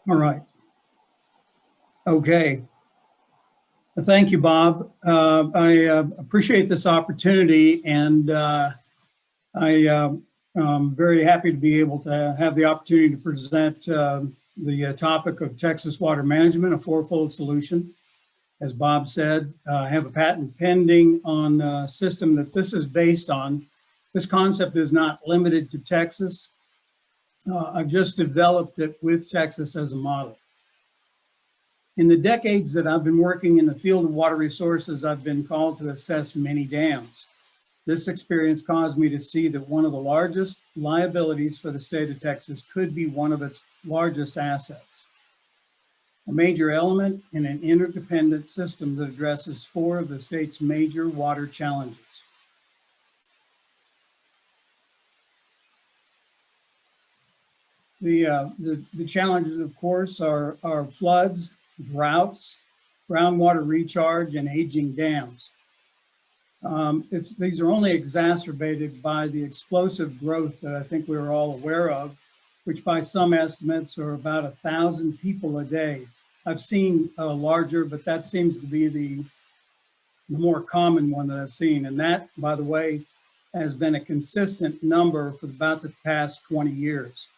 All right. Okay. Thank you, Bob. I appreciate this opportunity, and I'm very happy to be able to have the opportunity to present the topic of Texas water management, a fourfold solution. As Bob said, I have a patent pending on a system that this is based on. This concept is not limited to Texas. I've just developed it with Texas as a model. In the decades that I've been working in the field of water resources, I've been called to assess many dams. This experience caused me to see that one of the largest liabilities for the state of Texas could be one of its largest assets. A major element in an interdependent system that addresses four of the state's major water challenges. The challenges, of course, are floods, droughts, groundwater recharge, and aging dams. These are only exacerbated by the explosive growth that I think we're all aware of, which by some estimates are about 1,000 people a day. I've seen larger, but that seems to be the more common one that I've seen. And that, by the way, has been a consistent number for about the past 20 years.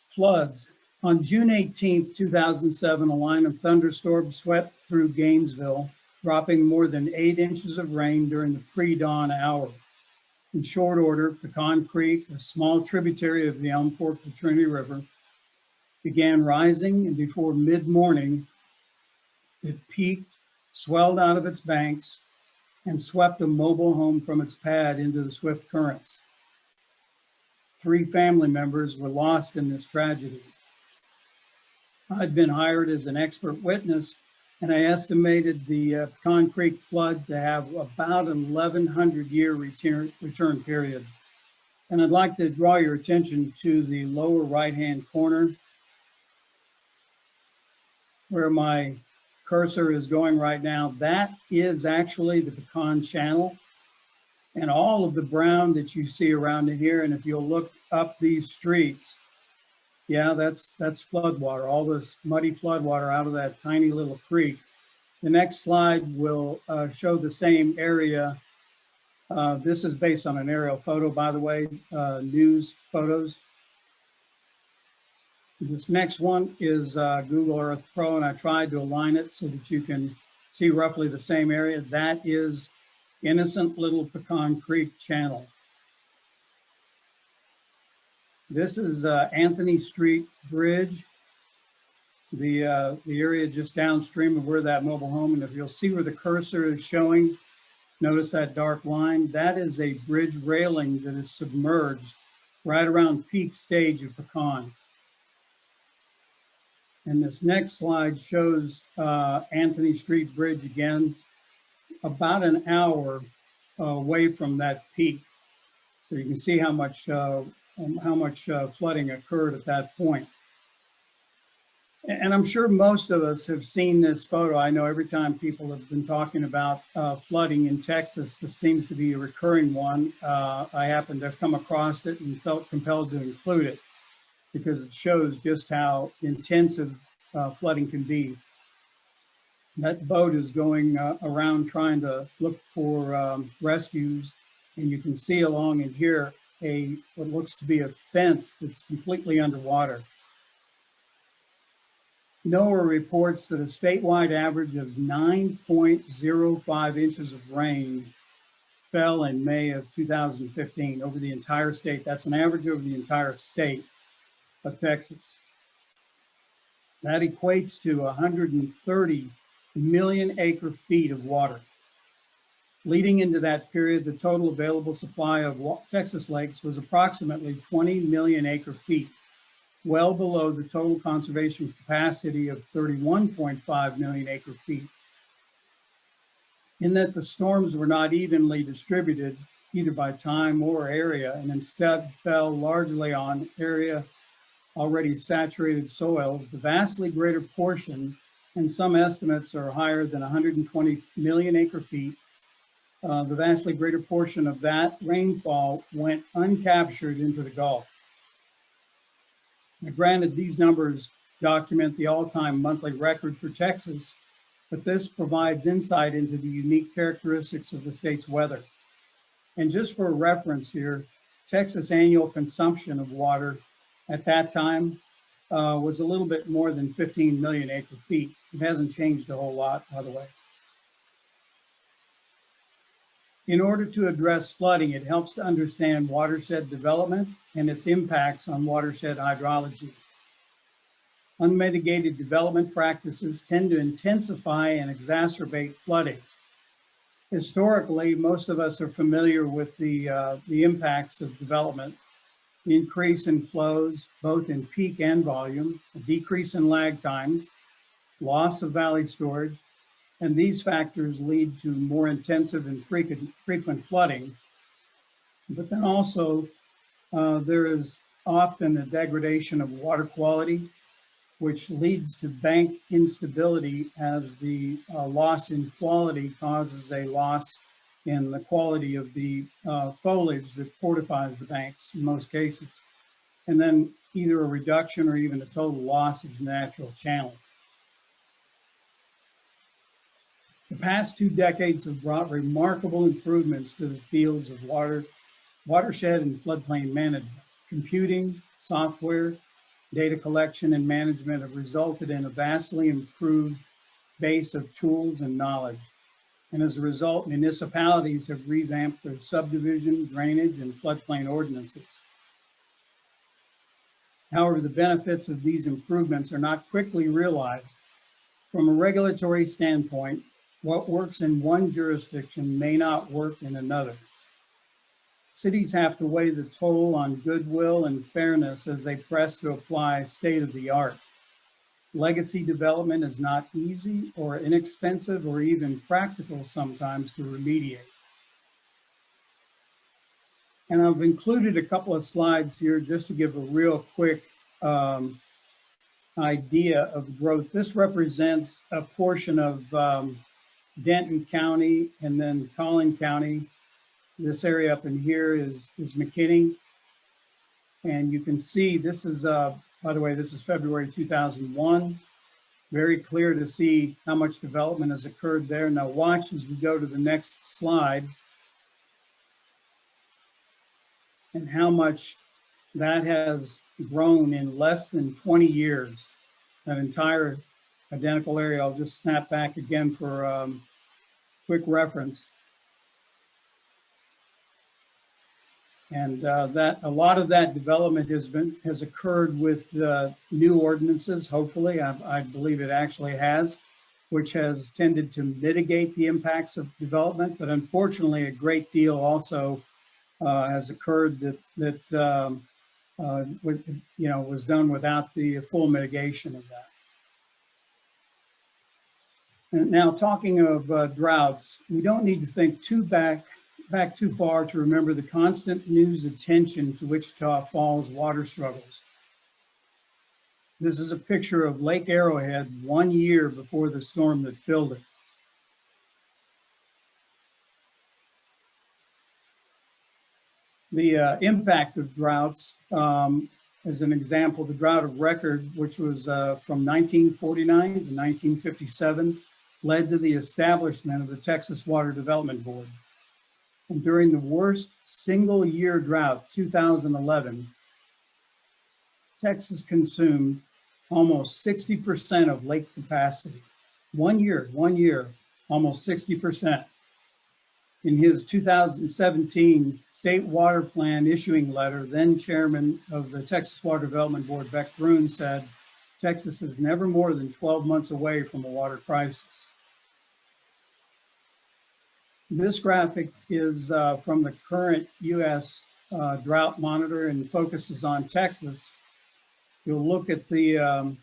Floods. On June 18th, 2007, a line of thunderstorms swept through Gainesville, dropping more than 8 inches of rain during the pre-dawn hour. In short order, Pecan Creek, a small tributary of the Elm Fork to Trinity River, began rising, and before mid-morning, it peaked, swelled out of its banks, and swept a mobile home from its pad into the swift currents. 3 family members were lost in this tragedy. I'd been hired as an expert witness, and I estimated the Pecan Creek flood to have about an 1,100-year return period. And I'd like to draw your attention to the lower right-hand corner, where my cursor is going right now. That is actually the Pecan Channel. And all of the brown that you see around here, and if you'll look up these streets, yeah, that's floodwater, all this muddy floodwater out of that tiny little creek. The next slide will show the same area. This is based on an aerial photo, by the way, news photos. This next one is Google Earth Pro, and I tried to align it so that you can see roughly the same area. That is innocent little Pecan Creek Channel. This is Anthony Street Bridge, the area just downstream of where that mobile home, and if you'll see where the cursor is showing, notice that dark line, that is a bridge railing that is submerged right around peak stage of Pecan. And this next slide shows Anthony Street Bridge again, about an hour away from that peak. So you can see how much flooding occurred at that point. And I'm sure most of us have seen this photo. I know every time people have been talking about flooding in Texas, this seems to be a recurring one. I happened to have come across it and felt compelled to include it because it shows just how intensive flooding can be. That boat is going around trying to look for rescues, and you can see along in here what looks to be a fence that's completely underwater. NOAA reports that a statewide average of 9.05 inches of rain fell in May of 2015 over the entire state. That's an average over the entire state of Texas. That equates to 130 million acre feet of water. Leading into that period, the total available supply of Texas lakes was approximately 20 million acre feet, well below the total conservation capacity of 31.5 million acre feet. In that the storms were not evenly distributed either by time or area, and instead fell largely on area already saturated soils, the vastly greater portion, and some estimates are higher than 120 million acre feet, the vastly greater portion of that rainfall went uncaptured into the Gulf. Now, granted, these numbers document the all-time monthly record for Texas, but this provides insight into the unique characteristics of the state's weather. And just for reference here, Texas annual consumption of water at that time was a little bit more than 15 million acre feet. It hasn't changed a whole lot, by the way. In order to address flooding, it helps to understand watershed development and its impacts on watershed hydrology. Unmitigated development practices tend to intensify and exacerbate flooding. Historically, most of us are familiar with the impacts of development: the increase in flows, both in peak and volume, a decrease in lag times, loss of valley storage, and these factors lead to more intensive and frequent flooding. But then also, there is often a degradation of water quality, which leads to bank instability, as the loss in quality causes a loss in the quality of the foliage that fortifies the banks in most cases. And then either a reduction or even a total loss of the natural channel. The past 2 decades have brought remarkable improvements to the fields of watershed and floodplain management. Computing, software, data collection, and management have resulted in a vastly improved base of tools and knowledge. And as a result, municipalities have revamped their subdivision, drainage, and floodplain ordinances. However, the benefits of these improvements are not quickly realized. From a regulatory standpoint, what works in one jurisdiction may not work in another. Cities have to weigh the toll on goodwill and fairness as they press to apply state-of-the-art. Legacy development is not easy or inexpensive or even practical sometimes to remediate. And I've included a couple of slides here just to give a real quick idea of growth. This represents a portion of Denton County and then Collin County. This area up in here is McKinney. And you can see this is, by the way, this is February 2001. Very clear to see how much development has occurred there. Now watch as we go to the next slide and how much that has grown in less than 20 years. That entire identical area. I'll just snap back again for quick reference. And that a lot of that development has occurred with new ordinances. Hopefully, I believe it actually has, which has tended to mitigate the impacts of development. But unfortunately, a great deal also has occurred that was done without the full mitigation of that. And now, talking of droughts, we don't need to think back too far to remember the constant news attention to Wichita Falls water struggles. This is a picture of Lake Arrowhead 1 year before the storm that filled it. The impact of droughts, as an example, the drought of record, which was from 1949 to 1957, led to the establishment of the Texas Water Development Board. And during the worst single year drought, 2011, Texas consumed almost 60% of lake capacity. 1 year, almost 60%. In his 2017 State Water Plan issuing letter, then chairman of the Texas Water Development Board, Beck Brune, said, Texas is never more than 12 months away from a water crisis. This graphic is from the current U.S. drought monitor and focuses on Texas. You'll look at the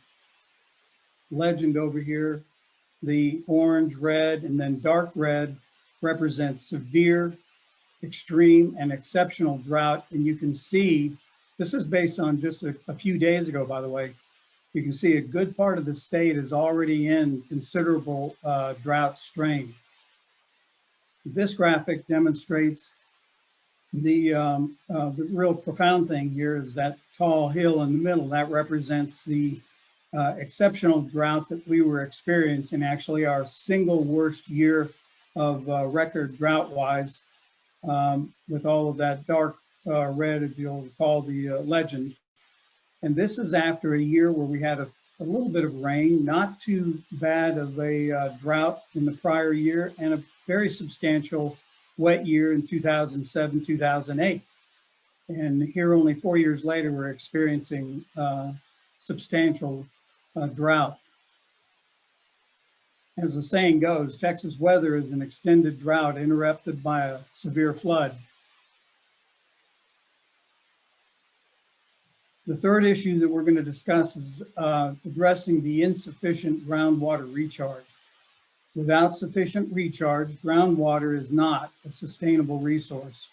legend over here. The orange, red, and then dark red represents severe, extreme, and exceptional drought. And you can see, this is based on just a few days ago, by the way. You can see a good part of the state is already in considerable drought strain. This graphic demonstrates the real profound thing here is that tall hill in the middle. That represents the exceptional drought that we were experiencing, actually our single worst year of record drought-wise, with all of that dark red, if you'll recall the legend. And this is after a year where we had a little bit of rain, not too bad of a drought in the prior year, and a very substantial wet year in 2007, 2008. And here only 4 years later, we're experiencing substantial drought. As the saying goes, Texas weather is an extended drought interrupted by a severe flood. The third issue that we're going to discuss is addressing the insufficient groundwater recharge. Without sufficient recharge, groundwater is not a sustainable resource.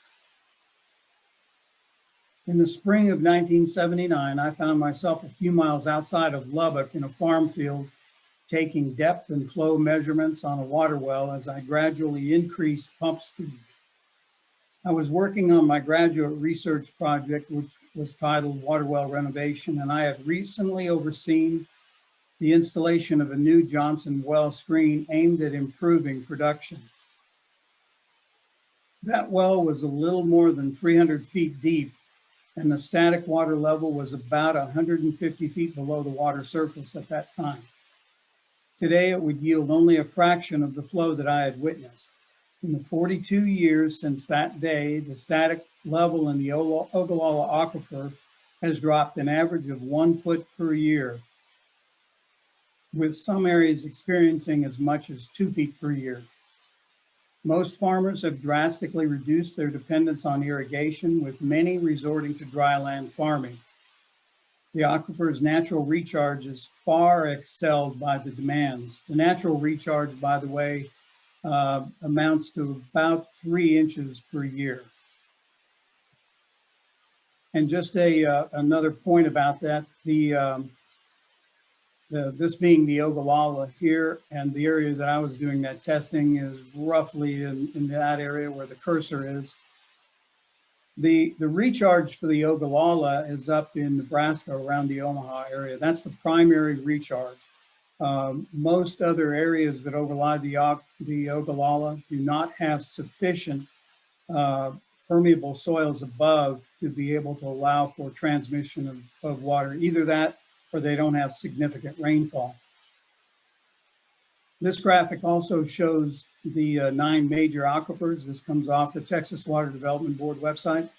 In the spring of 1979, I found myself a few miles outside of Lubbock in a farm field, taking depth and flow measurements on a water well as I gradually increased pump speed. I was working on my graduate research project, which was titled Water Well Renovation, and I had recently overseen the installation of a new Johnson well screen aimed at improving production. That well was a little more than 300 feet deep, and the static water level was about 150 feet below the water surface at that time. Today, it would yield only a fraction of the flow that I had witnessed. In the 42 years since that day, the static level in the Ogallala Aquifer has dropped an average of 1 foot per year, with some areas experiencing as much as 2 feet per year. Most farmers have drastically reduced their dependence on irrigation, with many resorting to dryland farming. The aquifer's natural recharge is far excelled by the demands. The natural recharge, by the way, amounts to about 3 inches per year. And just another point about that, this being the Ogallala here, and the area that I was doing that testing is roughly in that area where the cursor is. The recharge for the Ogallala is up in Nebraska around the Omaha area. That's the primary recharge. Most other areas that overlie the Ogallala do not have sufficient permeable soils above to be able to allow for transmission of water. Either that or they don't have significant rainfall. This graphic also shows the 9 major aquifers. This comes off the Texas Water Development Board website.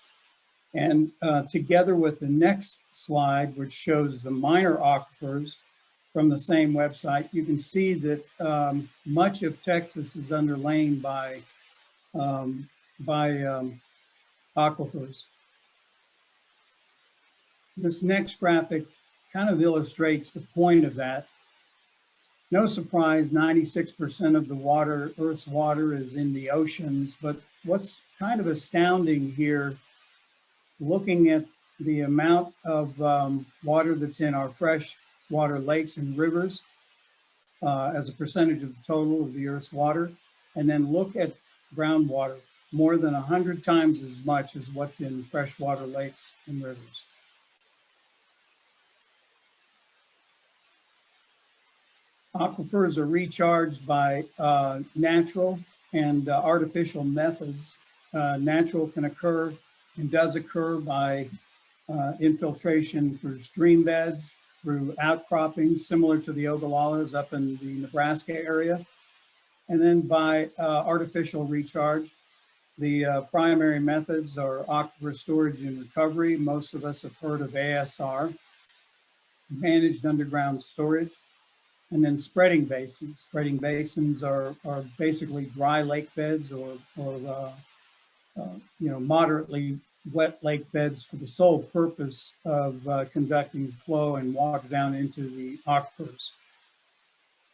And together with the next slide, which shows the minor aquifers from the same website, you can see that much of Texas is underlain by aquifers. This next graphic kind of illustrates the point of that. No surprise, 96% of the water, Earth's water, is in the oceans, but what's kind of astounding here, looking at the amount of water that's in our fresh water lakes and rivers as a percentage of the total of the Earth's water, and then look at groundwater, more than 100 times as much as what's in freshwater lakes and rivers. Aquifers are recharged by natural and artificial methods. Natural can occur and does occur by infiltration through stream beds, through outcroppings, similar to the Ogallalas up in the Nebraska area, and then by artificial recharge. The primary methods are aquifer storage and recovery. Most of us have heard of ASR, managed underground storage, and then spreading basins. Spreading basins are basically dry lake beds or moderately wet lake beds for the sole purpose of conducting flow and water down into the aquifers.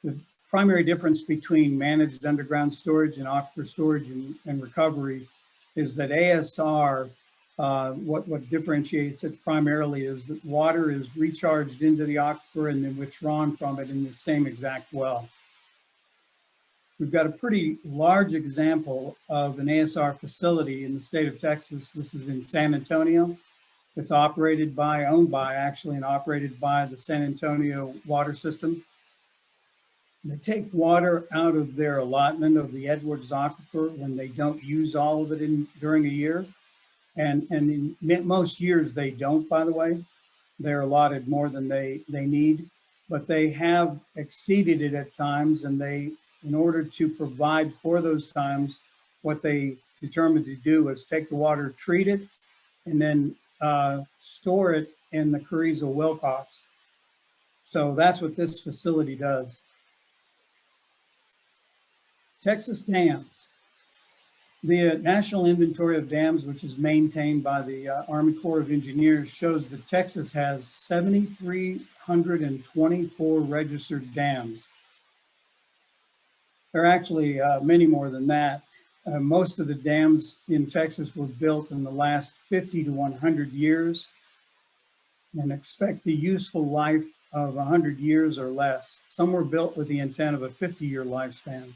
The primary difference between managed underground storage and aquifer storage and recovery is that ASR, what differentiates it primarily is that water is recharged into the aquifer and then withdrawn from it in the same exact well. We've got a pretty large example of an ASR facility in the state of Texas. This is in San Antonio. It's owned by actually, and operated by the San Antonio water system. They take water out of their allotment of the Edwards Aquifer when they don't use all of it during a year. And in most years they don't, by the way. They're allotted more than they need, but they have exceeded it at times, and in order to provide for those times, what they determined to do is take the water, treat it, and then store it in the Carrizo Wilcox. So that's what this facility does. Texas dams. The National Inventory of Dams, which is maintained by the Army Corps of Engineers, shows that Texas has 7,324 registered dams. There are actually many more than that. Most of the dams in Texas were built in the last 50 to 100 years and expect the useful life of 100 years or less. Some were built with the intent of a 50-year lifespan.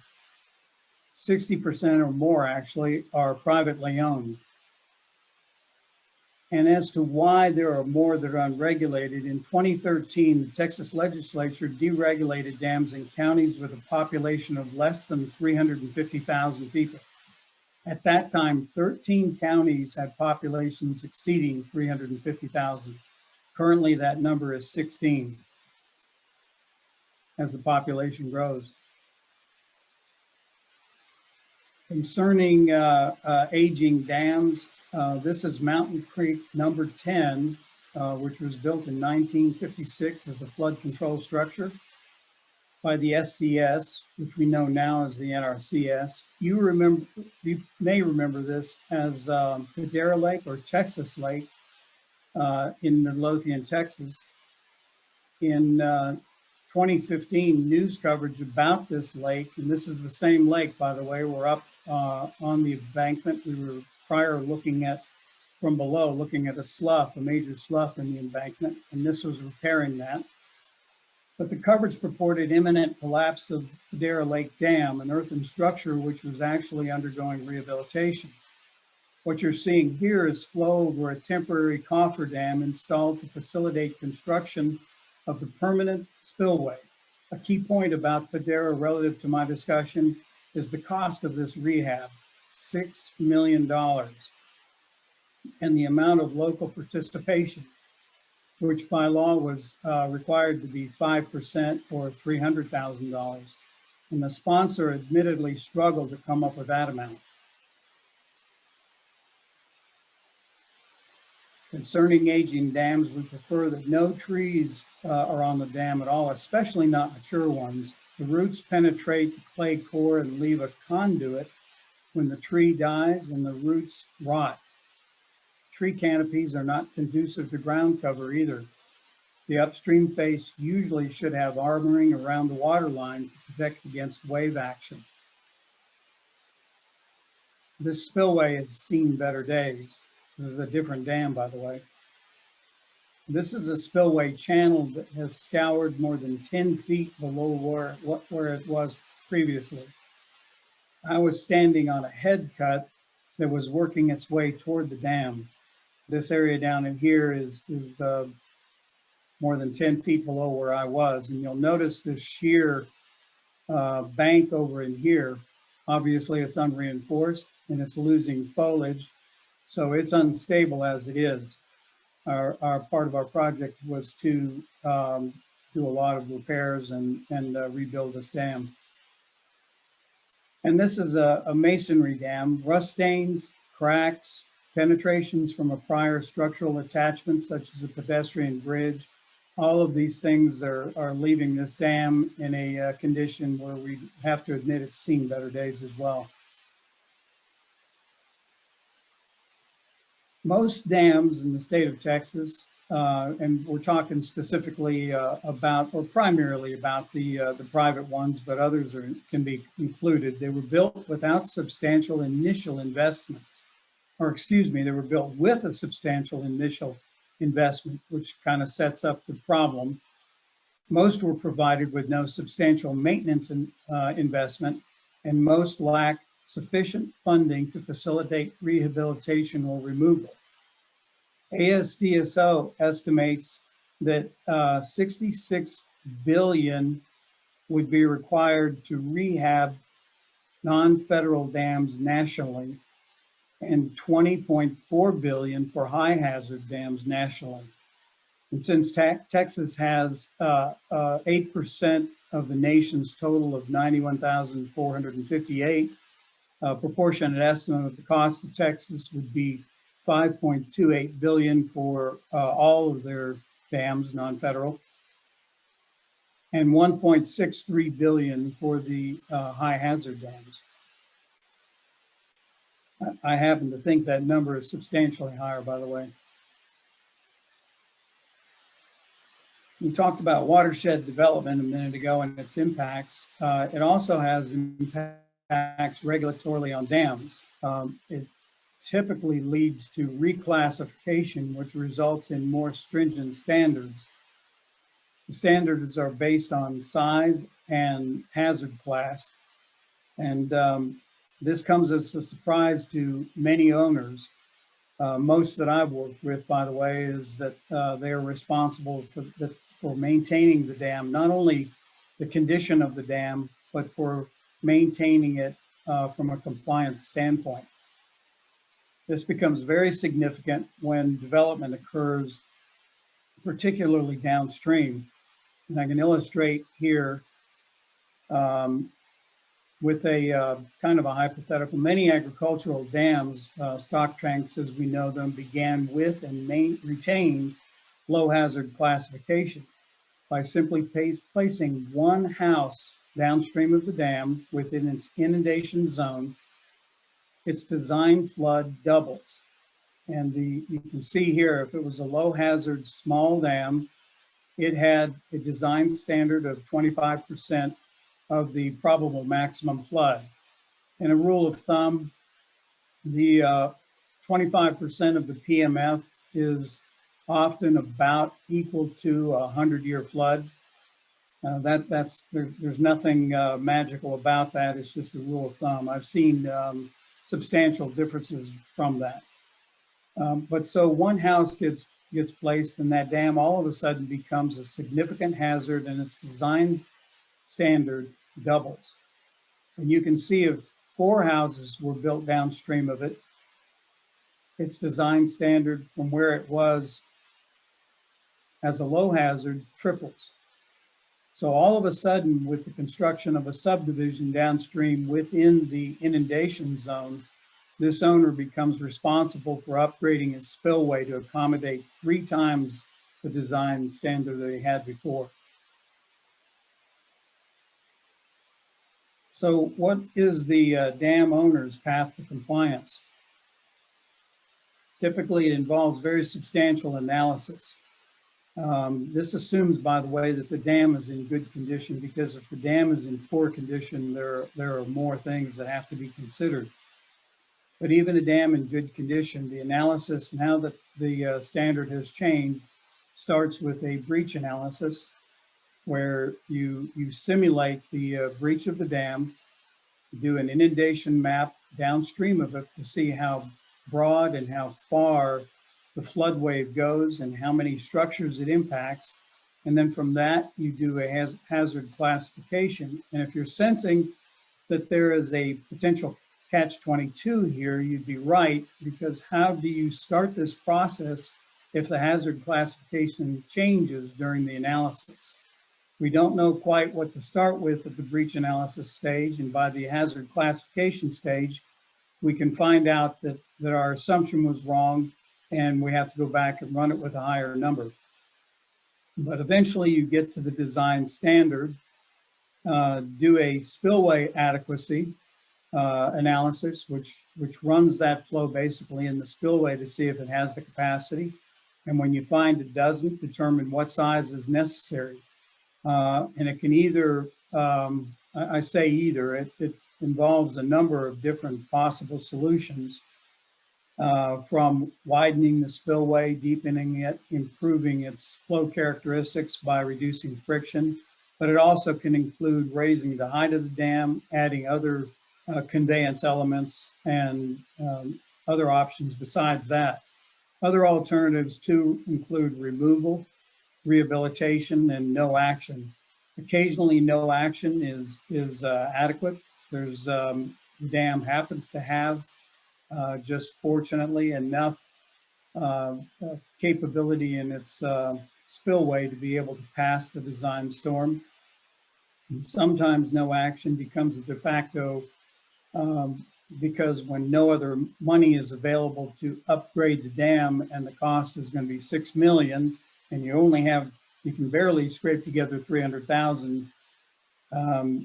60% or more actually are privately owned. And as to why there are more that are unregulated, in 2013, the Texas Legislature deregulated dams in counties with a population of less than 350,000 people. At that time, 13 counties had populations exceeding 350,000. Currently, that number is 16 as the population grows. Concerning aging dams, this is Mountain Creek number 10, which was built in 1956 as a flood control structure by the SCS, which we know now as the NRCS. You may remember this as Padera Lake or Texas Lake in Midlothian, Texas. In 2015, news coverage about this lake, and this is the same lake, by the way. We're up on the embankment. We were prior looking at, from below, looking at a slough, a major slough in the embankment, and this was repairing that. But the coverage purported imminent collapse of Padera Lake Dam, an earthen structure which was actually undergoing rehabilitation. What you're seeing here is flow over a temporary cofferdam installed to facilitate construction of the permanent spillway. A key point about Padera relative to my discussion is the cost of this rehab, $6 million, and the amount of local participation, which by law was required to be 5% or $300,000. And the sponsor admittedly struggled to come up with that amount. Concerning aging dams, we prefer that no trees are on the dam at all, especially not mature ones. The roots penetrate the clay core and leave a conduit when the tree dies, and the roots rot. Tree canopies are not conducive to ground cover either. The upstream face usually should have armoring around the water line to protect against wave action. This spillway has seen better days. This is a different dam, by the way. This is a spillway channel that has scoured more than 10 feet below where it was previously. I was standing on a head cut that was working its way toward the dam. This area down in here is more than 10 feet below where I was. And you'll notice this sheer bank over in here. Obviously, it's unreinforced and it's losing foliage. So it's unstable as it is. Our part of our project was to do a lot of repairs and rebuild this dam. And this is a masonry dam. Rust stains, cracks, penetrations from a prior structural attachment, such as a pedestrian bridge. All of these things are leaving this dam in a condition where we have to admit it's seen better days as well. Most dams in the state of Texas, and we're talking specifically about, or primarily about the private ones, but others can be included. They were built without substantial initial investments, or excuse me, they were built with a substantial initial investment, which kind of sets up the problem. Most were provided with no substantial maintenance investment, and most lack sufficient funding to facilitate rehabilitation or removal. ASDSO estimates that 66 billion would be required to rehab non-federal dams nationally and 20.4 billion for high hazard dams nationally. And since Texas has 8% of the nation's total of 91,458, proportionate estimate of the cost of Texas would be 5.28 billion for all of their dams, non-federal, and 1.63 billion for the high hazard dams. I happen to think that number is substantially higher, by the way. We talked about watershed development a minute ago and its impacts. It also has impacts regulatorily on dams. It typically leads to reclassification, which results in more stringent standards. The standards are based on size and hazard class. And this comes as a surprise to many owners. Most that I've worked with, by the way, is that they are responsible for maintaining the dam, not only the condition of the dam, but for maintaining it from a compliance standpoint. This becomes very significant when development occurs, particularly downstream. And I can illustrate here with a kind of a hypothetical. Many agricultural dams, stock tanks as we know them, began with and retained low hazard classification by simply placing one house downstream of the dam within its inundation zone. Its design flood doubles. And you can see here, if it was a low hazard small dam, it had a design standard of 25% of the probable maximum flood. And a rule of thumb, the 25% of the PMF is often about equal to a 100-year flood. There's nothing magical about that. It's just a rule of thumb. I've seen substantial differences from that. But so one house gets placed and that dam all of a sudden becomes a significant hazard and its design standard doubles. And you can see if 4 houses were built downstream of it, its design standard from where it was as a low hazard triples. So all of a sudden, with the construction of a subdivision downstream within the inundation zone, this owner becomes responsible for upgrading his spillway to accommodate 3 times the design standard that he had before. So what is the dam owner's path to compliance? Typically, it involves very substantial analysis. This assumes, by the way, that the dam is in good condition, because if the dam is in poor condition, there are more things that have to be considered. But even a dam in good condition, the analysis, now that the standard has changed, starts with a breach analysis, where you simulate the breach of the dam, do an inundation map downstream of it to see how broad and how far the flood wave goes and how many structures it impacts. And then from that, you do a hazard classification. And if you're sensing that there is a potential catch-22 here, you'd be right, because how do you start this process if the hazard classification changes during the analysis? We don't know quite what to start with at the breach analysis stage, and by the hazard classification stage, we can find out that our assumption was wrong and we have to go back and run it with a higher number. But eventually you get to the design standard, do a spillway adequacy analysis, which runs that flow basically in the spillway to see if it has the capacity. And when you find it doesn't, determine what size is necessary. And it can either, I say either, it involves a number of different possible solutions, from widening the spillway, deepening it, improving its flow characteristics by reducing friction, but it also can include raising the height of the dam, adding other conveyance elements, and other options besides that. Other alternatives too include removal, rehabilitation, and no action. Occasionally, no action is adequate. There's the dam happens to have just fortunately enough capability in its spillway to be able to pass the design storm. And sometimes no action becomes a de facto because when no other money is available to upgrade the dam and the cost is going to be $6 million, and you can barely scrape together 300,000.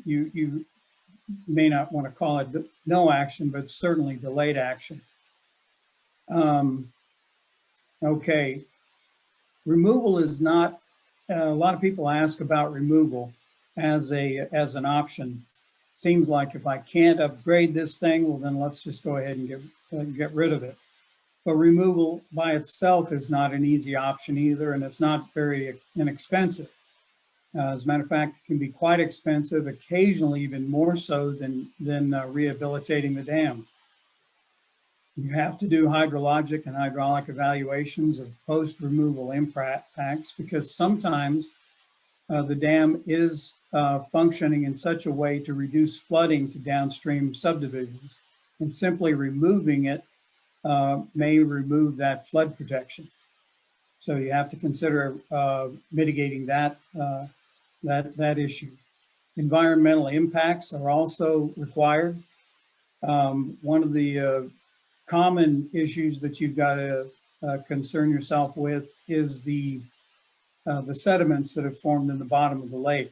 You may not want to call it no action, but certainly delayed action. Okay, removal is not. A lot of people ask about removal as an option. Seems like if I can't upgrade this thing, well then let's just go ahead and get rid of it. But removal by itself is not an easy option either, and it's not very inexpensive. As a matter of fact, it can be quite expensive, occasionally even more so than rehabilitating the dam. You have to do hydrologic and hydraulic evaluations of post-removal impacts because sometimes the dam is functioning in such a way to reduce flooding to downstream subdivisions, and simply removing it may remove that flood protection. So you have to consider mitigating that issue. Environmental impacts are also required. One of the common issues that you've got to concern yourself with is the sediments that have formed in the bottom of the lake.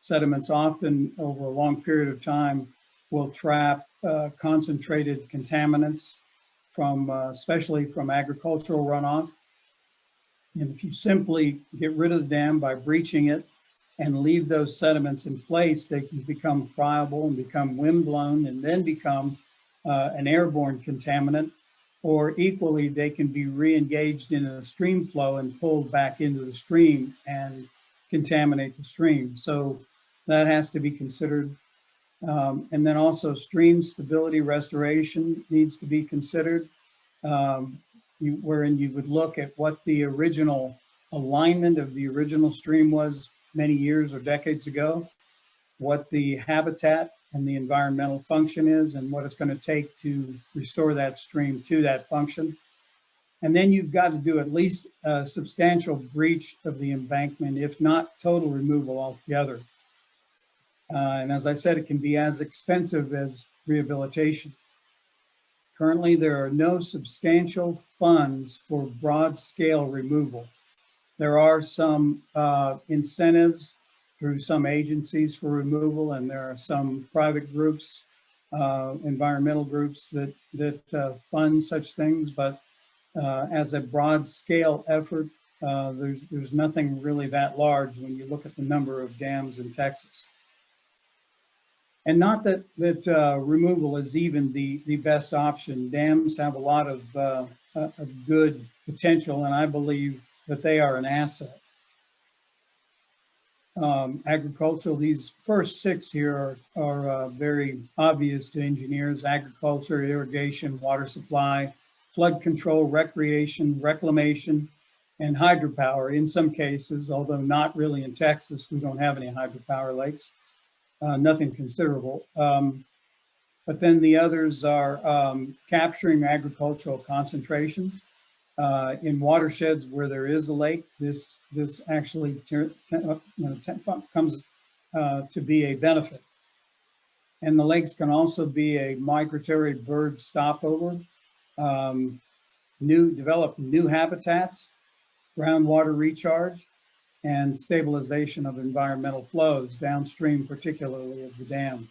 Sediments often over a long period of time will trap concentrated contaminants from, especially from agricultural runoff. And if you simply get rid of the dam by breaching it and leave those sediments in place, they can become friable and become windblown and then become an airborne contaminant, or equally, they can be re-engaged in a stream flow and pulled back into the stream and contaminate the stream. So that has to be considered. And then also stream stability restoration needs to be considered, wherein you would look at what the original alignment of the original stream was many years or decades ago, what the habitat and the environmental function is, and what it's going to take to restore that stream to that function. And then you've got to do at least a substantial breach of the embankment, if not total removal altogether. And as I said, it can be as expensive as rehabilitation. Currently, there are no substantial funds for broad-scale removal. There are some incentives through some agencies for removal, and there are some private groups, environmental groups that fund such things. But as a broad-scale effort, there's nothing really that large when you look at the number of dams in Texas. And not that removal is even the best option. Dams have a lot of good potential, and I believe that they are an asset. Agricultural, these first six here are very obvious to engineers: agriculture, irrigation, water supply, flood control, recreation, reclamation, and hydropower in some cases, although not really in Texas. We don't have any hydropower lakes, nothing considerable. But then the others are capturing agricultural concentrations. In watersheds where there is a lake, this actually comes to be a benefit. And the lakes can also be a migratory bird stopover, develop new habitats, groundwater recharge, and stabilization of environmental flows downstream, particularly of the dam.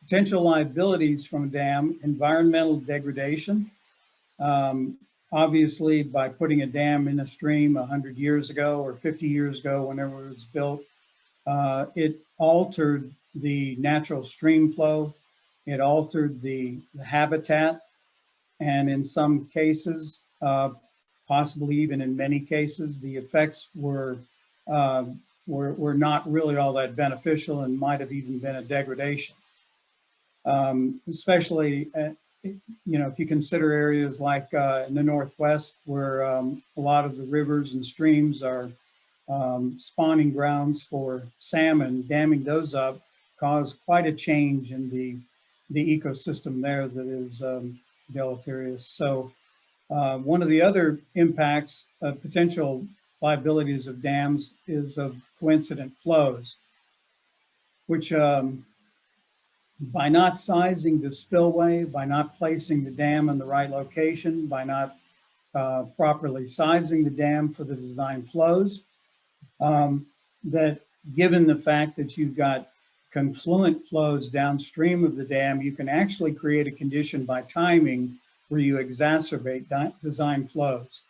Potential liabilities from a dam: environmental degradation. Obviously, by putting a dam in a stream 100 years ago or 50 years ago, whenever it was built, it altered the natural stream flow. It altered the habitat, and in some cases, possibly even in many cases, the effects were not really all that beneficial and might have even been a degradation. Especially, if you consider areas like in the Northwest where a lot of the rivers and streams are spawning grounds for salmon, damming those up caused quite a change in the ecosystem there that is deleterious. So one of the other impacts of potential liabilities of dams is of coincident flows, which by not sizing the spillway, by not placing the dam in the right location, by not properly sizing the dam for the design flows, that given the fact that you've got confluent flows downstream of the dam, you can actually create a condition by timing where you exacerbate design flows.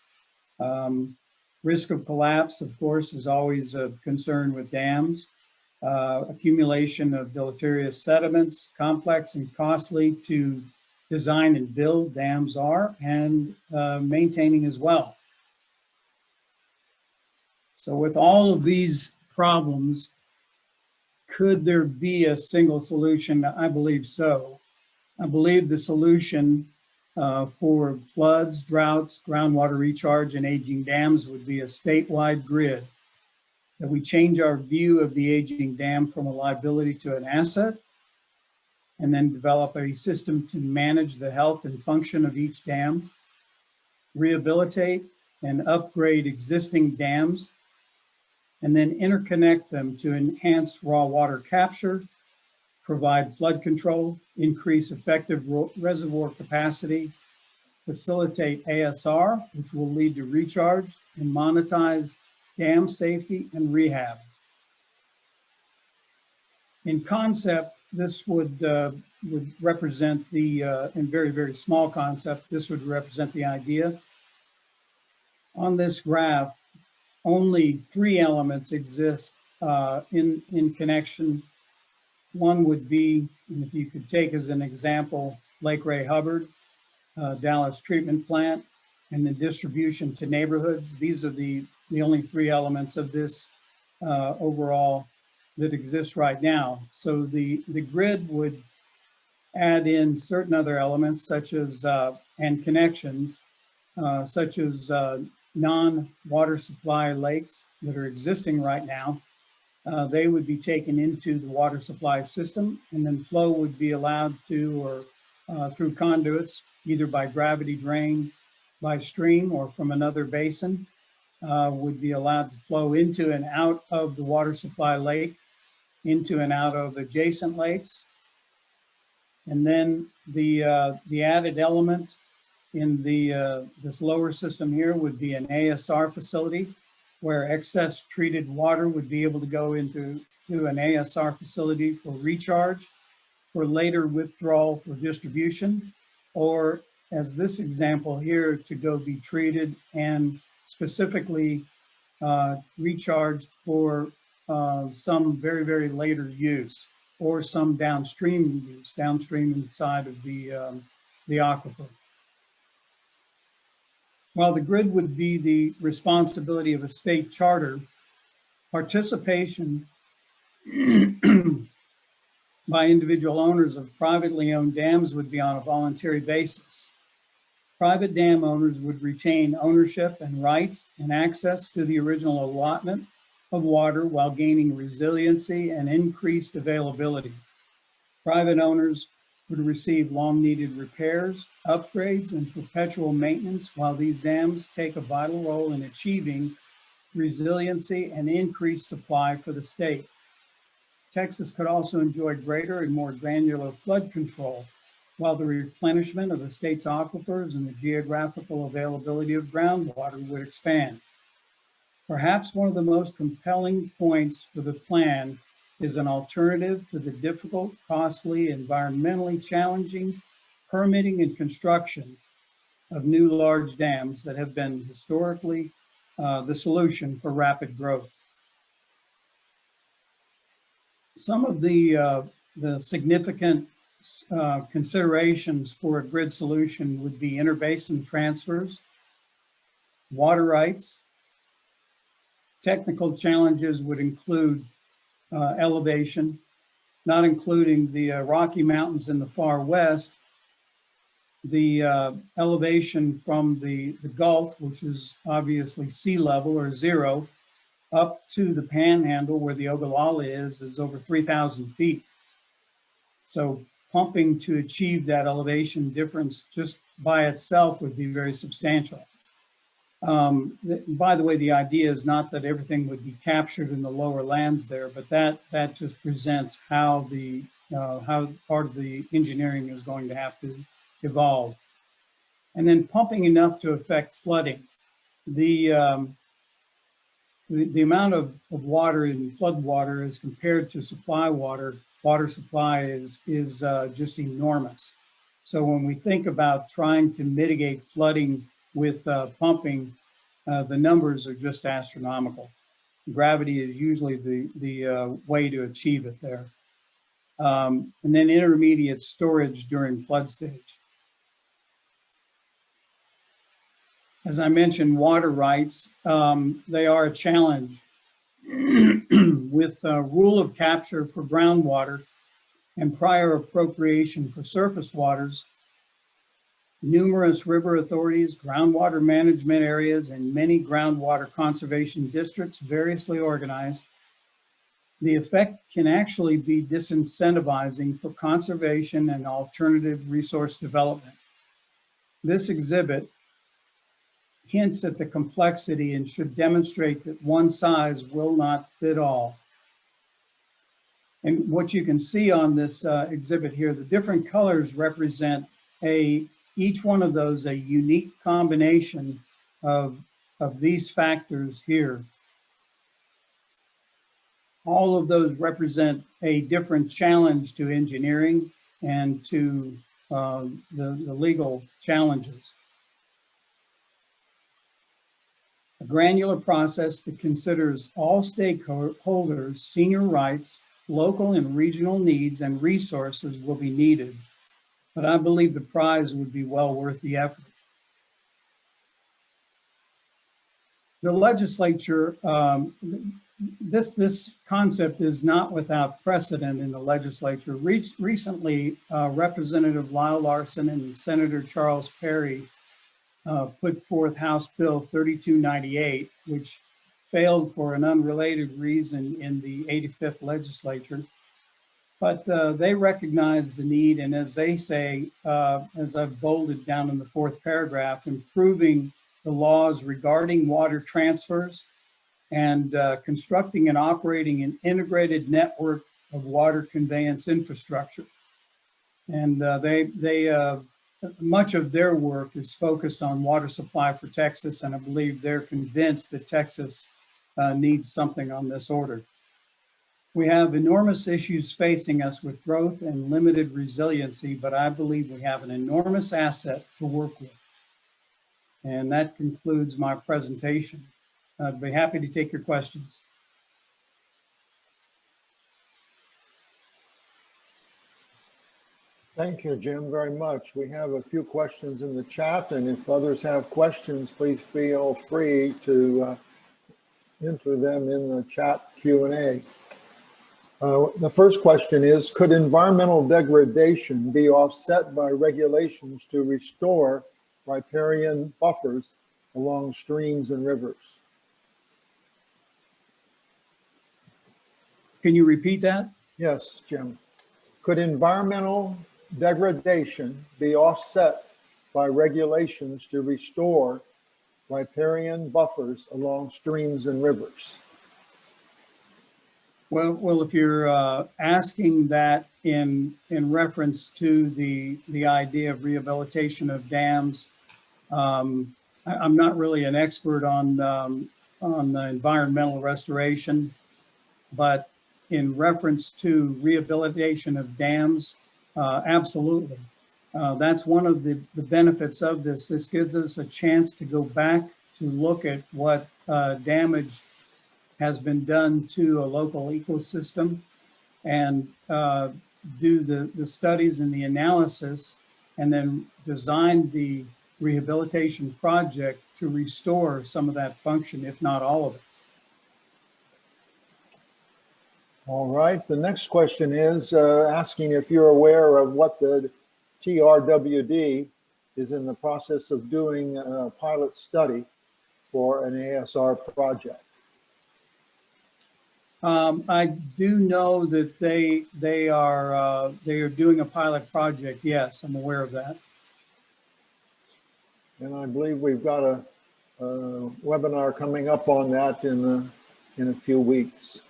Risk of collapse, of course, is always a concern with dams. Accumulation of deleterious sediments, complex and costly to design and build dams are, and maintaining as well. So with all of these problems, could there be a single solution? I believe so. I believe the solution for floods, droughts, groundwater recharge, and aging dams would be a statewide grid, that we change our view of the aging dam from a liability to an asset, and then develop a system to manage the health and function of each dam, rehabilitate and upgrade existing dams, and then interconnect them to enhance raw water capture, provide flood control, increase effective reservoir capacity, facilitate ASR, which will lead to recharge, and monetize dam safety and rehab. In concept, this would represent the, in very, very small concept, this would represent the idea. On this graph, only 3 elements exist in connection. One would be, and if you could take as an example, Lake Ray Hubbard, Dallas treatment plant, and the distribution to neighborhoods. These are the only 3 elements of this overall that exists right now. So the grid would add in certain other elements such as, and connections, such as non-water supply lakes that are existing right now. They would be taken into the water supply system, and then flow would be allowed to, or through conduits, either by gravity drain, by stream, or from another basin, would be allowed to flow into and out of the water supply lake, into and out of adjacent lakes. And then the added element in this lower system here would be an ASR facility, where excess treated water would be able to go into an ASR facility for recharge, for later withdrawal for distribution, or as this example here, to go be treated and specifically recharged for some very, very later use, or some downstream use, downstream inside of the aquifer. While the grid would be the responsibility of a state charter, participation by individual owners of privately owned dams would be on a voluntary basis. Private dam owners would retain ownership and rights and access to the original allotment of water while gaining resiliency and increased availability. Private owners would receive long-needed repairs, upgrades, and perpetual maintenance, while these dams take a vital role in achieving resiliency and increased supply for the state. Texas could also enjoy greater and more granular flood control, while the replenishment of the state's aquifers and the geographical availability of groundwater would expand. Perhaps one of the most compelling points for the plan is an alternative to the difficult, costly, environmentally challenging permitting and construction of new large dams that have been historically the solution for rapid growth. Some of the significant considerations for a grid solution would be interbasin transfers, water rights. Technical challenges would include elevation, not including the Rocky Mountains in the far west, the elevation from the Gulf, which is obviously sea level or zero, up to the Panhandle where the Ogallala is over 3,000 feet. So pumping to achieve that elevation difference just by itself would be very substantial. By the way, the idea is not that everything would be captured in the lower lands there, but that just presents how how part of the engineering is going to have to evolve. And then pumping enough to affect flooding. The amount of water in flood water as compared to supply water supply is just enormous. So when we think about trying to mitigate flooding with pumping, the numbers are just astronomical. Gravity is usually the way to achieve it there. And then intermediate storage during flood stage. As I mentioned, water rights, they are a challenge. With rule of capture for groundwater and prior appropriation for surface waters, numerous river authorities, groundwater management areas, and many groundwater conservation districts variously organized, the effect can actually be disincentivizing for conservation and alternative resource development. This exhibit hints at the complexity and should demonstrate that one size will not fit all. And what you can see on this exhibit here, the different colors represent each one of those a unique combination of these factors here. All of those represent a different challenge to engineering and to the legal challenges. A granular process that considers all stakeholders, senior rights, local and regional needs and resources will be needed, but I believe the prize would be well worth the effort. The legislature, this concept is not without precedent in the legislature. Recently, Representative Lyle Larson and Senator Charles Perry put forth House Bill 3298, which failed for an unrelated reason in the 85th legislature. But they recognize the need, and as they say, as I've bolded down in the fourth paragraph, improving the laws regarding water transfers and constructing and operating an integrated network of water conveyance infrastructure. And much of their work is focused on water supply for Texas, and I believe they're convinced that Texas needs something on this order. We have enormous issues facing us with growth and limited resiliency, but I believe we have an enormous asset to work with. And that concludes my presentation. I'd be happy to take your questions. Thank you, Jim, very much. We have a few questions in the chat, and if others have questions, please feel free to enter them in the chat Q&A. The first question is, could environmental degradation be offset by regulations to restore riparian buffers along streams and rivers? Can you repeat that? Yes, Jim. Could environmental degradation be offset by regulations to restore riparian buffers along streams and rivers? Well, if you're asking that in reference to the idea of rehabilitation of dams, I'm not really an expert on environmental restoration, but in reference to rehabilitation of dams, absolutely. That's one of the benefits of this. This gives us a chance to go back to look at what damage has been done to a local ecosystem and do the studies and the analysis, and then design the rehabilitation project to restore some of that function, if not all of it. All right, the next question is asking if you're aware of what the TRWD is in the process of doing a pilot study for an ASR project. I do know that they are doing a pilot project. Yes, I'm aware of that. And I believe we've got a webinar coming up on that in a few weeks.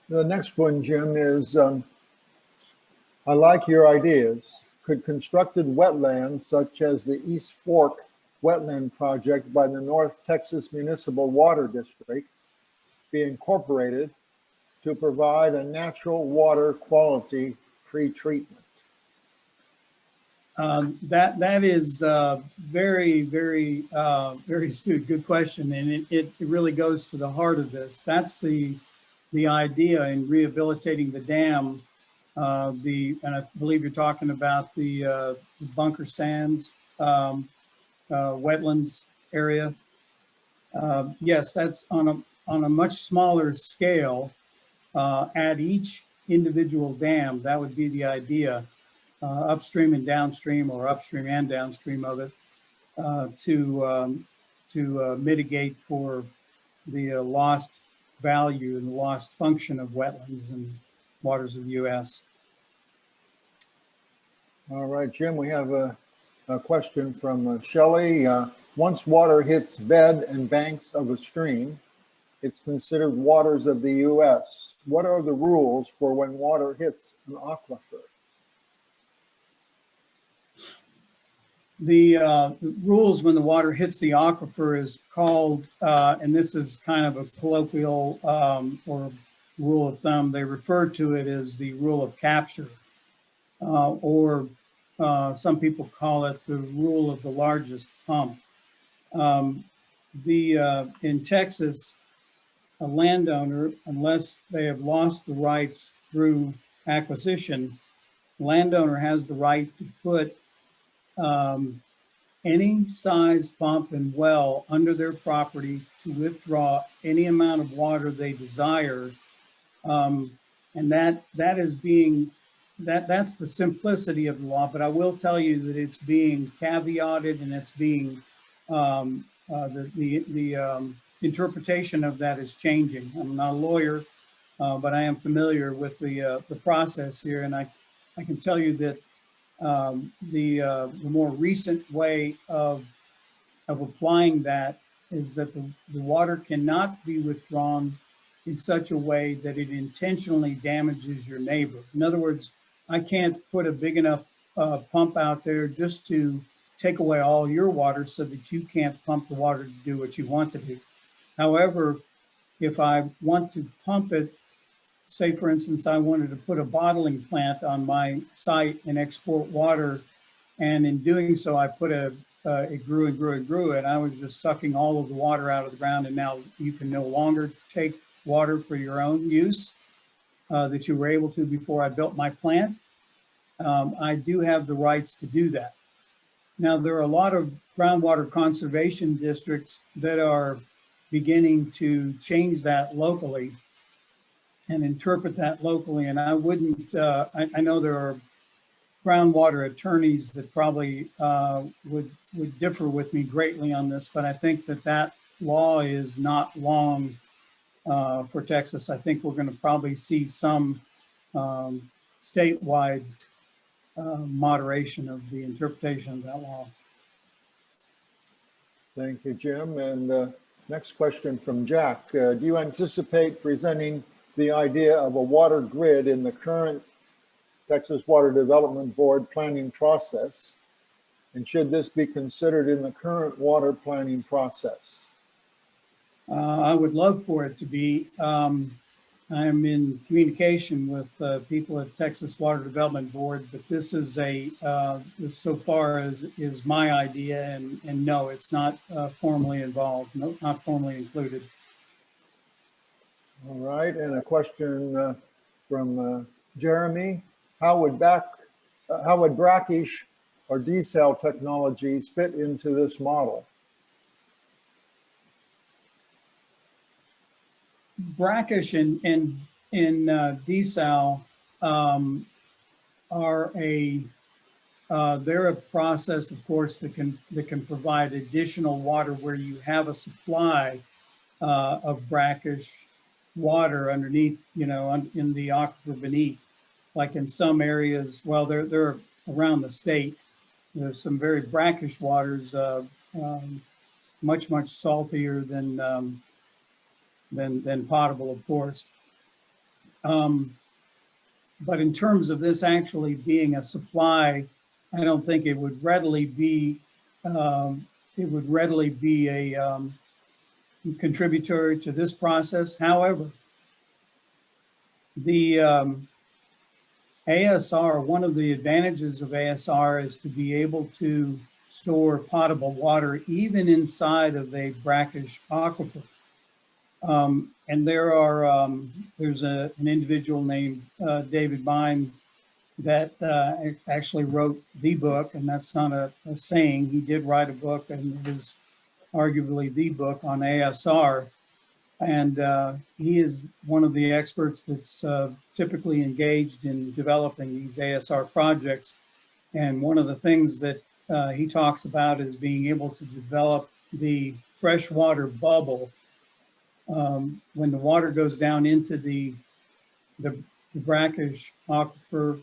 The next one, Jim, is I like your ideas. Could constructed wetlands such as the East Fork Wetland Project by the North Texas Municipal Water District be incorporated to provide a natural water quality pre-treatment? That is very, very, very astute. Good question, and it really goes to the heart of this. That's the idea in rehabilitating the dam. And I believe you're talking about the bunker sands wetlands area. Yes, that's on a much smaller scale. At each individual dam, that would be the idea. Upstream and downstream, or upstream and downstream of it, to mitigate for the lost value and the lost function of wetlands and waters of the U.S. All right, Jim, we have a question from Shelley. Once water hits bed and banks of a stream, it's considered waters of the U.S. What are the rules for when water hits an aquifer? The rules when the water hits the aquifer is called, and this is kind of a colloquial or rule of thumb, they refer to it as the rule of capture, or some people call it the rule of the largest pump. In Texas, a landowner, unless they have lost the rights through acquisition, landowner has the right to put any size pump and well under their property to withdraw any amount of water they desire. And that's the simplicity of the law, but I will tell you that it's being caveated, and it's being, the interpretation of that is changing. I'm not a lawyer, but I am familiar with the process here, and I can tell you that the more recent way of applying that is that the water cannot be withdrawn in such a way that it intentionally damages your neighbor. In other words, I can't put a big enough pump out there just to take away all your water so that you can't pump the water to do what you want to do. However, if I want to pump it, say for instance, I wanted to put a bottling plant on my site and export water, and in doing so, I put it grew and grew and grew, and I was just sucking all of the water out of the ground, and now you can no longer take water for your own use that you were able to before I built my plant. I do have the rights to do that. Now, there are a lot of groundwater conservation districts that are beginning to change that locally and interpret that locally. And I wouldn't, I know there are groundwater attorneys that probably would differ with me greatly on this, but I think that law is not long for Texas. I think we're going to probably see some statewide moderation of the interpretation of that law. Thank you, Jim. And next question from Jack. Do you anticipate presenting the idea of a water grid in the current Texas Water Development Board planning process? And should this be considered in the current water planning process? I would love for it to be. I'm in communication with people at Texas Water Development Board, but this is this so far is my idea, and no, it's not formally involved, no, not formally included. All right, and a question from Jeremy. How would brackish or desal technologies fit into this model? Brackish and desal are they're a process, of course, that can provide additional water where you have a supply of brackish water underneath, in the aquifer beneath. Like in some areas, well, they're around the state. There's some very brackish waters, much saltier than potable, of course. But in terms of this actually being a supply, I don't think it would readily be a contributory to this process. However, the ASR, one of the advantages of ASR is to be able to store potable water even inside of a brackish aquifer. And there's an individual named David Bine that actually wrote the book, and that's not a saying. He did write a book, and it is arguably the book on ASR. And he is one of the experts that's typically engaged in developing these ASR projects. And one of the things that he talks about is being able to develop the freshwater bubble. When the water goes down into the brackish aquifer,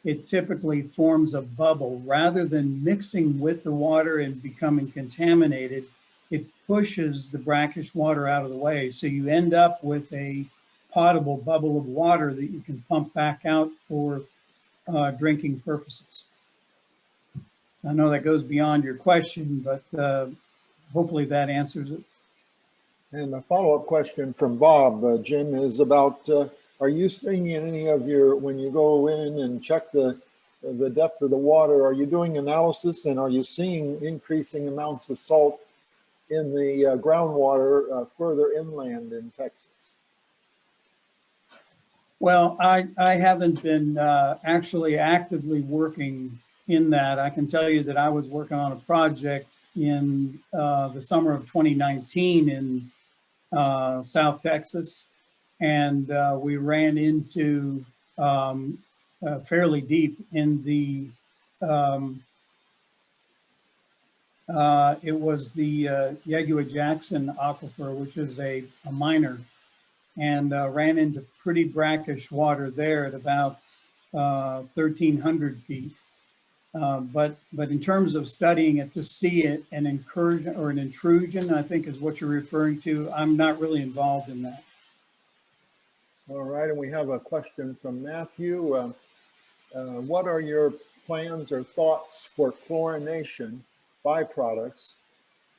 it typically forms a bubble. Rather than mixing with the water and becoming contaminated, it pushes the brackish water out of the way. So you end up with a potable bubble of water that you can pump back out for drinking purposes. I know that goes beyond your question, but hopefully that answers it. And a follow-up question from Bob, Jim, is about, are you seeing in any of your, when you go in and check the depth of the water, are you doing analysis, and are you seeing increasing amounts of salt in the groundwater further inland in Texas? Well, I haven't been actually actively working in that. I can tell you that I was working on a project in the summer of 2019 in South Texas, and we ran into fairly deep in the it was the Yagua-Jackson Aquifer, which is a minor, and ran into pretty brackish water there at about 1,300 feet. But in terms of studying it to see it, an incursion or an intrusion, I think is what you're referring to, I'm not really involved in that. All right, and we have a question from Matthew. What are your plans or thoughts for chlorination byproducts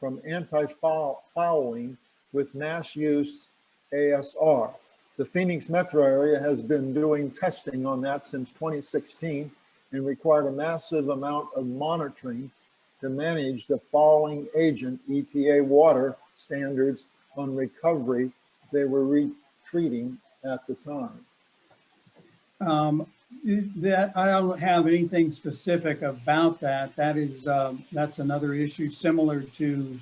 from anti-fouling with mass use ASR? The Phoenix metro area has been doing testing on that since 2016 and required a massive amount of monitoring to manage the fouling agent EPA water standards on recovery they were retreating at the time. That I don't have anything specific about that. That is that's another issue similar to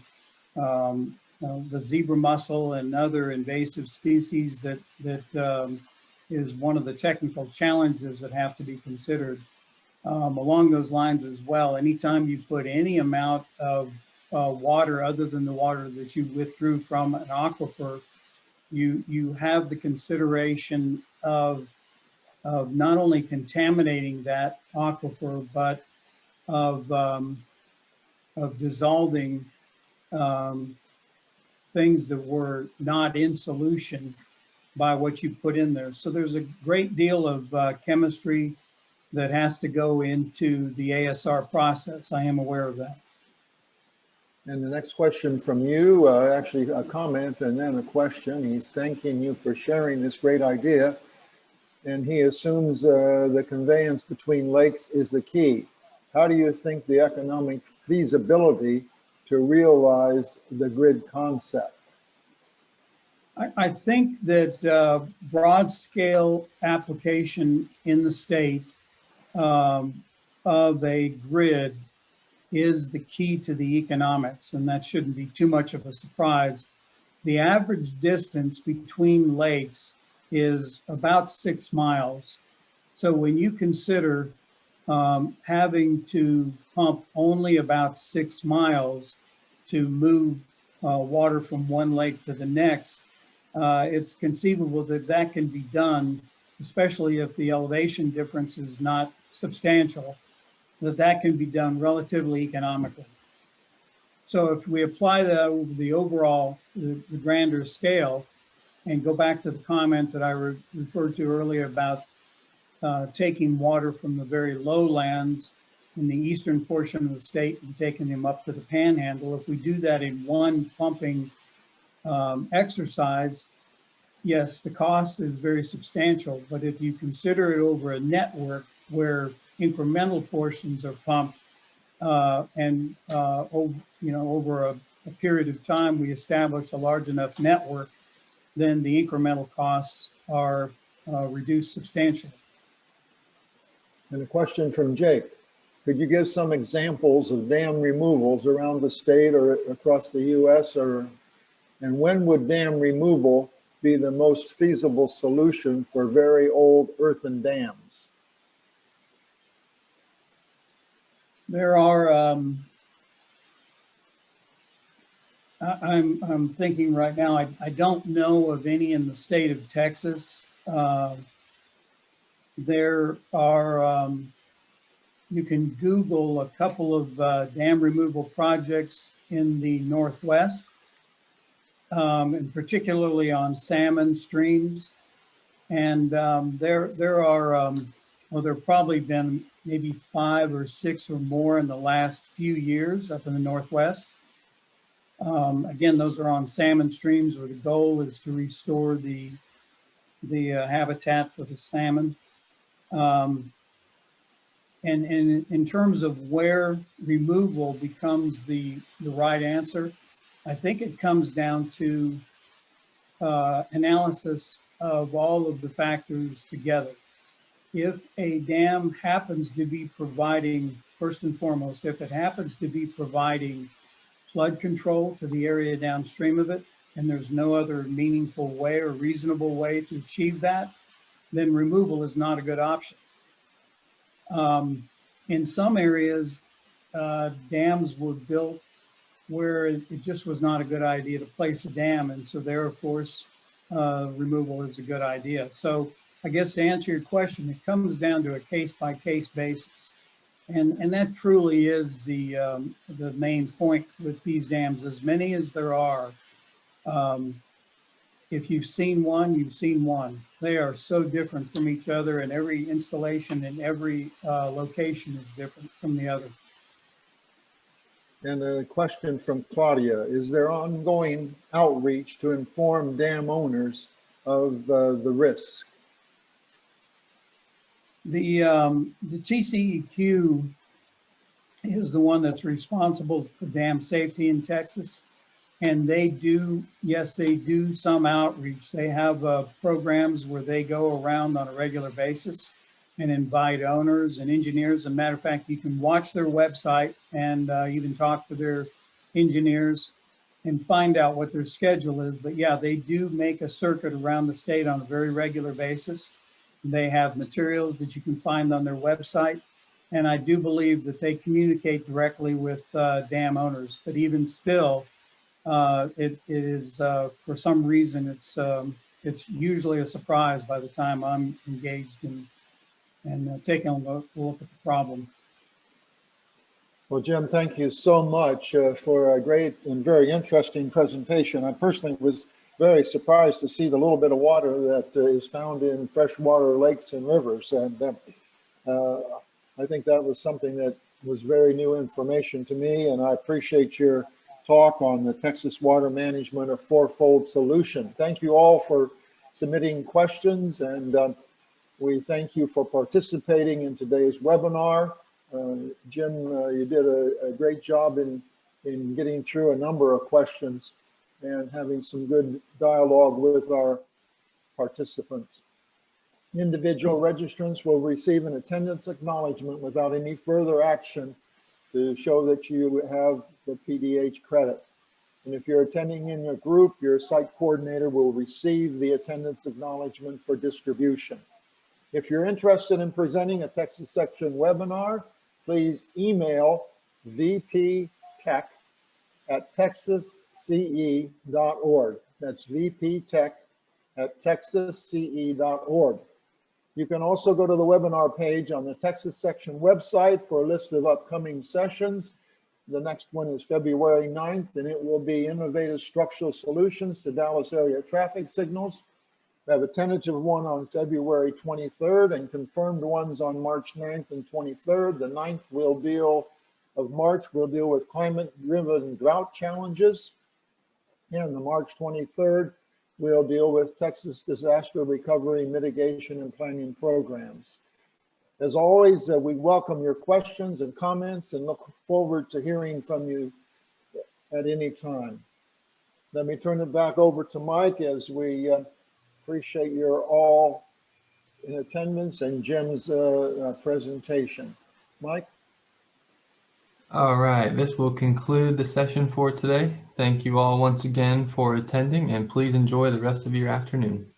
the zebra mussel and other invasive species that is one of the technical challenges that have to be considered. Along those lines as well, anytime you put any amount of water other than the water that you withdrew from an aquifer, you have the consideration of not only contaminating that aquifer, but of dissolving things that were not in solution by what you put in there. So there's a great deal of chemistry that has to go into the ASR process. I am aware of that. And the next question from you, actually a comment and then a question. He's thanking you for sharing this great idea. And he assumes the conveyance between lakes is the key. How do you think the economic feasibility to realize the grid concept? I think that broad scale application in the state of a grid is the key to the economics, and that shouldn't be too much of a surprise. The average distance between lakes is about 6 miles. So when you consider having to pump only about 6 miles to move water from one lake to the next, it's conceivable that that can be done, especially if the elevation difference is not substantial, that can be done relatively economically. So if we apply that over the overall, the grander scale, and go back to the comment that I referred to earlier about taking water from the very lowlands in the eastern portion of the state and taking them up to the panhandle, if we do that in one pumping exercise, yes, the cost is very substantial, but if you consider it over a network where incremental portions are pumped over a period of time, we establish a large enough network, then the incremental costs are reduced substantially. And a question from Jake. Could you give some examples of dam removals around the state or across the US, and when would dam removal be the most feasible solution for very old earthen dams? There are, I'm thinking right now, I don't know of any in the state of Texas. There are, you can Google a couple of dam removal projects in the Northwest, and particularly on salmon streams. And there are, well, there have probably been maybe 5 or 6 or more in the last few years up in the Northwest. Again, those are on salmon streams where the goal is to restore the habitat for the salmon. And in terms of where removal becomes the right answer, I think it comes down to analysis of all of the factors together. If a dam happens to be providing, first and foremost, if it happens to be providing flood control to the area downstream of it, and there's no other meaningful way or reasonable way to achieve that, then removal is not a good option. In some areas, dams were built where it just was not a good idea to place a dam. And so there, of course, removal is a good idea. So I guess to answer your question, it comes down to a case-by-case basis. And that truly is the main point with these dams. As many as there are, if you've seen one, you've seen one. They are so different from each other, and every installation in every location is different from the other. And a question from Claudia. Is there ongoing outreach to inform dam owners of the risk? The TCEQ is the one that's responsible for dam safety in Texas. And they do, yes, they do some outreach. They have programs where they go around on a regular basis and invite owners and engineers. As a matter of fact, you can watch their website and even talk to their engineers and find out what their schedule is. But yeah, they do make a circuit around the state on a very regular basis. They have materials that you can find on their website. And I do believe that they communicate directly with dam owners. But even still, it is, for some reason, it's usually a surprise by the time I'm engaged in taking a look at the problem. Well, Jim, thank you so much for a great and very interesting presentation. I personally was very surprised to see the little bit of water that is found in freshwater lakes and rivers. And I think that was something that was very new information to me. And I appreciate your talk on the Texas Water Management, a fourfold solution. Thank you all for submitting questions, and we thank you for participating in today's webinar. Jim, you did a great job in getting through a number of questions and having some good dialogue with our participants. Individual registrants will receive an attendance acknowledgement without any further action to show that you have the PDH credit. And if you're attending in your group, your site coordinator will receive the attendance acknowledgement for distribution. If you're interested in presenting a Texas Section webinar, please email vptech@texasce.org. That's vptech@texasce.org. You can also go to the webinar page on the Texas Section website for a list of upcoming sessions. The next one is February 9th, and it will be Innovative Structural Solutions to Dallas Area Traffic Signals. We have a tentative one on February 23rd and confirmed ones on March 9th and 23rd. The 9th of March will deal with climate-driven drought challenges. And the March 23rd will deal with Texas disaster recovery, mitigation, and planning programs. As always, we welcome your questions and comments and look forward to hearing from you at any time. Let me turn it back over to Mike as we appreciate your all in attendance and Jim's presentation. Mike? All right, this will conclude the session for today. Thank you all once again for attending, and please enjoy the rest of your afternoon.